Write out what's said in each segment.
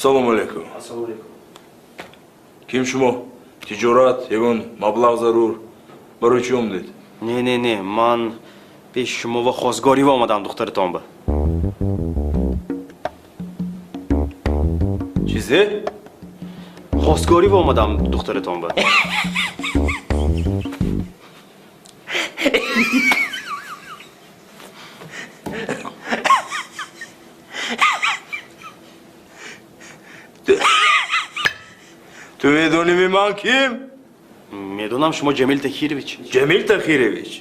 Assalomu alaykum. Assalomu alaykum. Kim shimo? Tijorat, yag'on mablag' zarur. Baro'chiyom dedi. Ne, man besh shumova xosgoriva omadam doktori tomba. Chizi? Xosgoriva omadam doktori tomba. Tu medonimi man kim? Medonam shuma Jamil Tahirovich. Jamil Tahirovich.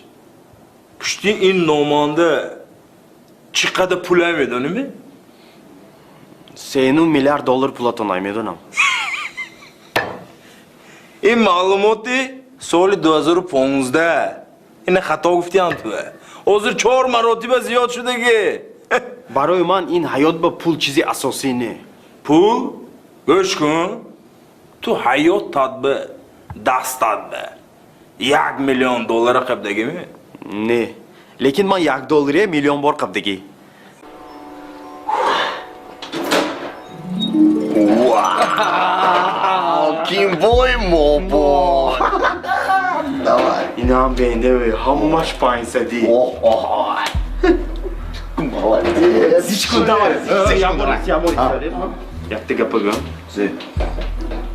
Pushti in nomanda chiqadi pulay medonimi? $1 milyar pula tonay medonam. این معلوماتی سال 2015 این خطا گفتیم تو حاضر 4 مراتب زیاد شده که Барои ман ин ҳаёт ба пул чизи асосӣ не. پول گوش کن تو حیاتت به دستت به $1 میلیون قبضگی می Не. Лекин ман $1 миллион бор қабдагӣ. Кимбой мобо. Давай. Инам бенде ве ҳамаш 500. Молодец. Зичку давай. Якта гапа гам.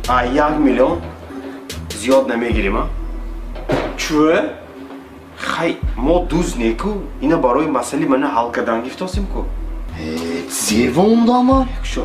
А 1 миллион зиёд намегирем, а? Чӯ? Хай, мо дуз неку, ина барои масъалаи мана ҳал кардан гифтосим ку. Зевондама. Шо.